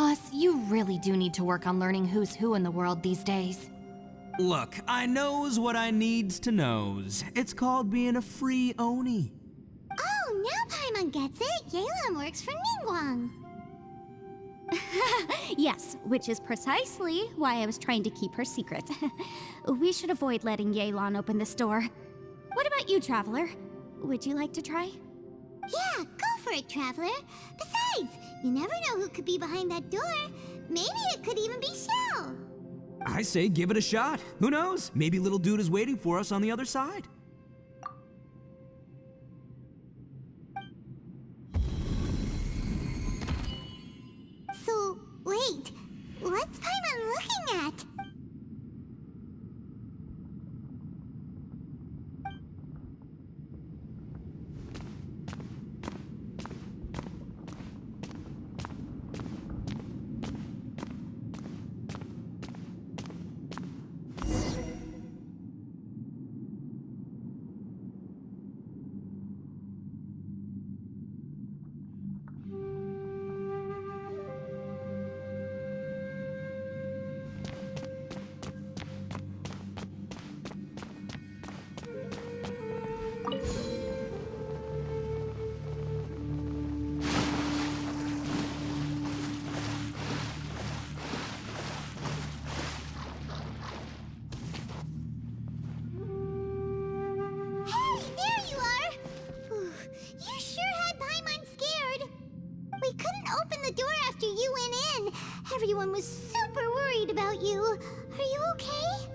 Boss, you really do need to work on learning who's who in the world these days. Look, I knows what I needs to knows. It's called being a free Oni. Oh, now Paimon gets it. Yelan works for Ningguang. Yes, which is precisely why I was trying to keep her secret. We should avoid letting Yelan open this door. What about you, Traveler? Would you like to try? Yeah, go for it, Traveler. Besides, you never know who could be behind that door. Maybe it could even be Xiao. I say give it a shot. Who knows? Maybe little dude is waiting for us on the other side. So, wait. What's Paimon looking at? Everyone was super worried about you. Are you okay?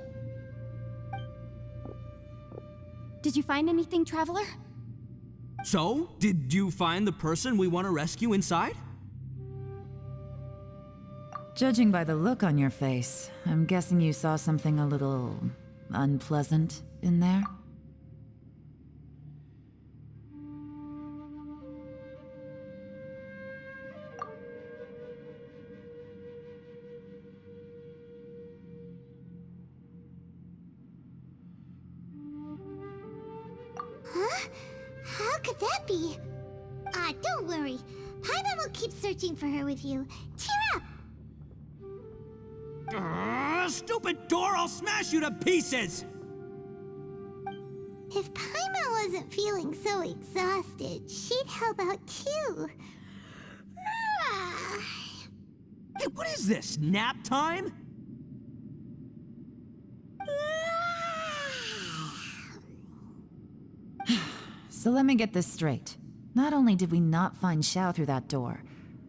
Did you find anything, Traveler? So, did you find the person we want to rescue inside? Judging by the look on your face, I'm guessing you saw something a little unpleasant in there? Huh? How could that be? Don't worry. Paimon will keep searching for her with you. Cheer up! Stupid door! I'll smash you to pieces! If Paimon wasn't feeling so exhausted, she'd help out too. Hey, what is this? Nap time? So let me get this straight. Not only did we not find Xiao through that door,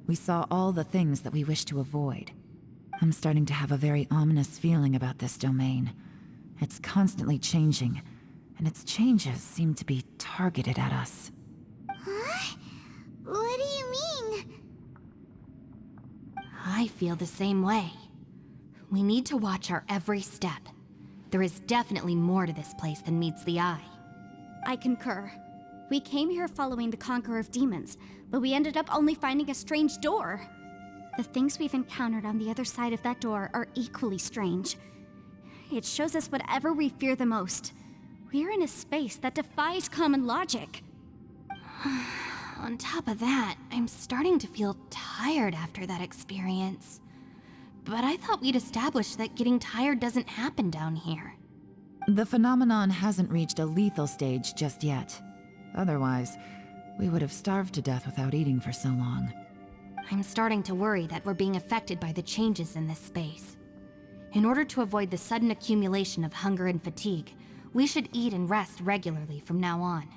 we saw all the things that we wish to avoid. I'm starting to have a very ominous feeling about this domain. It's constantly changing, and its changes seem to be targeted at us. Huh? What do you mean? I feel the same way. We need to watch our every step. There is definitely more to this place than meets the eye. I concur. We came here following the Conqueror of Demons, but we ended up only finding a strange door. The things we've encountered on the other side of that door are equally strange. It shows us whatever we fear the most. We're in a space that defies common logic. On top of that, I'm starting to feel tired after that experience. But I thought we'd established that getting tired doesn't happen down here. The phenomenon hasn't reached a lethal stage just yet. Otherwise, we would have starved to death without eating for so long. I'm starting to worry that we're being affected by the changes in this space. In order to avoid the sudden accumulation of hunger and fatigue, we should eat and rest regularly from now on.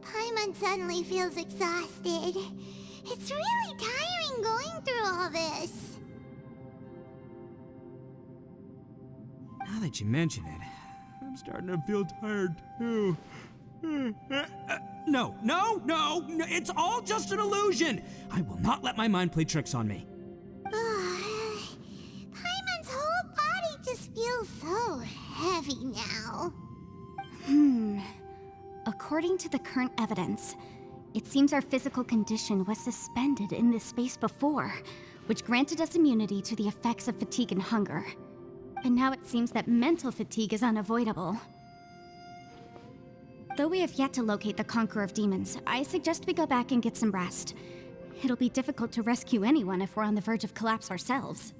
Paimon suddenly feels exhausted. It's really tiring going through all this. Now that you mention it, I'm starting to feel tired too. No, it's all just an illusion! I will not let my mind play tricks on me. Paimon's whole body just feels so heavy now. According to the current evidence, it seems our physical condition was suspended in this space before, which granted us immunity to the effects of fatigue and hunger. And now it seems that mental fatigue is unavoidable. Although we have yet to locate the Conqueror of Demons, I suggest we go back and get some rest. It'll be difficult to rescue anyone if we're on the verge of collapse ourselves.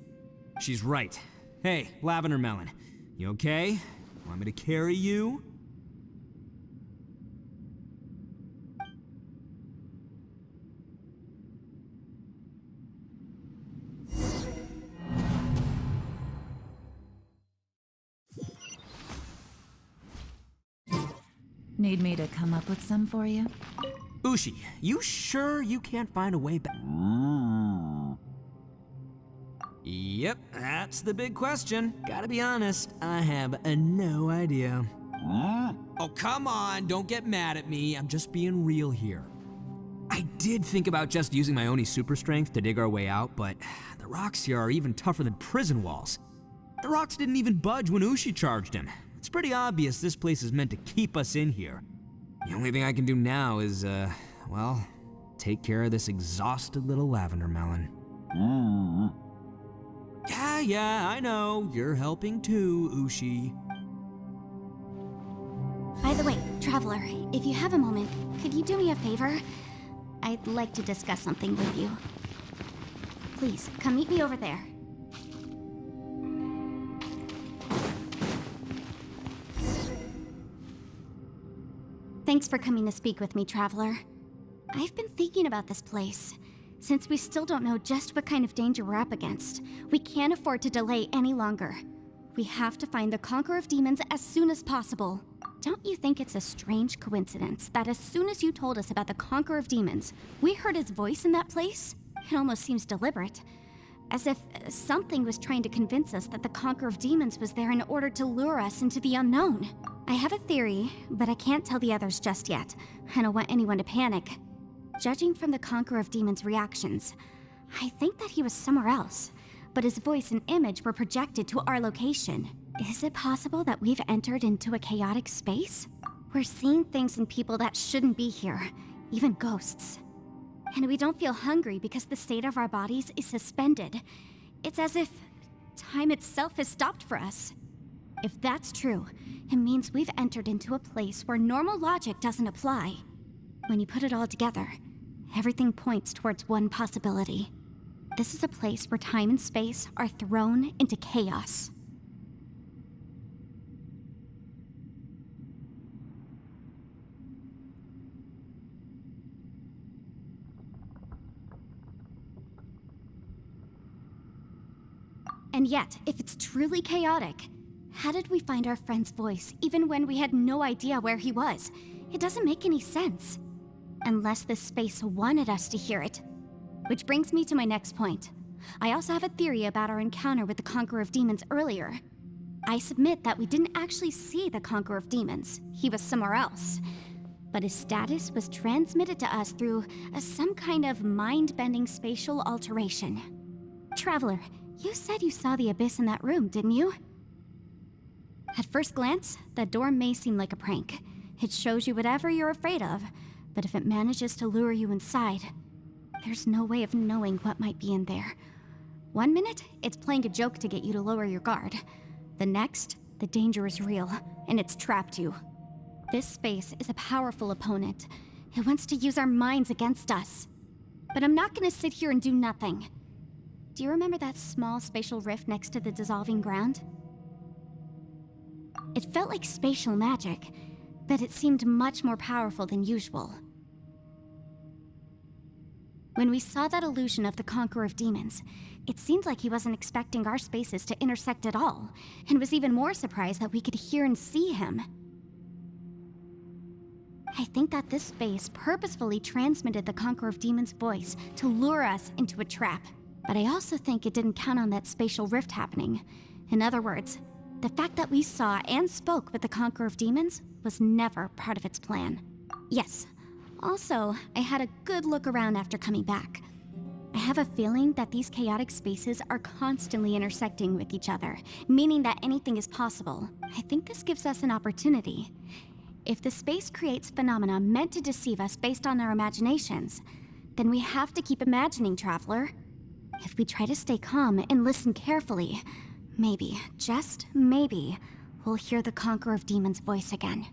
She's right. Hey, Lavender Melon, you okay? Want me to carry you? Need me to come up with some for you? Ushi, you sure you can't find a way back? Yep, that's the big question. Gotta be honest, I have no idea. Oh, come on, don't get mad at me. I'm just being real here. I did think about just using my Oni super strength to dig our way out, but the rocks here are even tougher than prison walls. The rocks didn't even budge when Ushi charged him. It's pretty obvious this place is meant to keep us in here. The only thing I can do now is, well, take care of this exhausted little Lavender Melon. Yeah, I know. You're helping too, Ushi. By the way, Traveler, if you have a moment, could you do me a favor? I'd like to discuss something with you. Please, come meet me over there. Thanks for coming to speak with me, Traveler. I've been thinking about this place. Since we still don't know just what kind of danger we're up against, we can't afford to delay any longer. We have to find the Conqueror of Demons as soon as possible. Don't you think it's a strange coincidence that as soon as you told us about the Conqueror of Demons, we heard his voice in that place? It almost seems deliberate. As if something was trying to convince us that the Conqueror of Demons was there in order to lure us into the unknown. I have a theory, but I can't tell the others just yet. I don't want anyone to panic. Judging from the Conqueror of Demons' reactions, I think that he was somewhere else, but his voice and image were projected to our location. Is it possible that we've entered into a chaotic space? We're seeing things and people that shouldn't be here, even ghosts. And we don't feel hungry because the state of our bodies is suspended. It's as if time itself has stopped for us. If that's true, it means we've entered into a place where normal logic doesn't apply. When you put it all together, everything points towards one possibility. This is a place where time and space are thrown into chaos. And yet, if it's truly chaotic, how did we find our friend's voice even when we had no idea where he was? It doesn't make any sense. Unless this space wanted us to hear it. Which brings me to my next point. I also have a theory about our encounter with the Conqueror of Demons earlier. I submit that we didn't actually see the Conqueror of Demons. He was somewhere else. But his status was transmitted to us through some kind of mind-bending spatial alteration. Traveler, you said you saw the abyss in that room, didn't you? At first glance, that door may seem like a prank. It shows you whatever you're afraid of, but if it manages to lure you inside, there's no way of knowing what might be in there. One minute, it's playing a joke to get you to lower your guard. The next, the danger is real, and it's trapped you. This space is a powerful opponent. It wants to use our minds against us. But I'm not gonna sit here and do nothing. Do you remember that small spatial rift next to the dissolving ground? It felt like spatial magic, but it seemed much more powerful than usual. When we saw that illusion of the Conqueror of Demons, it seemed like he wasn't expecting our spaces to intersect at all, and was even more surprised that we could hear and see him. I think that this space purposefully transmitted the Conqueror of Demons' voice to lure us into a trap. But I also think it didn't count on that spatial rift happening. In other words, the fact that we saw and spoke with the Conqueror of Demons was never part of its plan. Yes. Also, I had a good look around after coming back. I have a feeling that these chaotic spaces are constantly intersecting with each other, meaning that anything is possible. I think this gives us an opportunity. If the space creates phenomena meant to deceive us based on our imaginations, then we have to keep imagining, Traveler. If we try to stay calm and listen carefully, maybe, just maybe, we'll hear the Conqueror of Demons' voice again.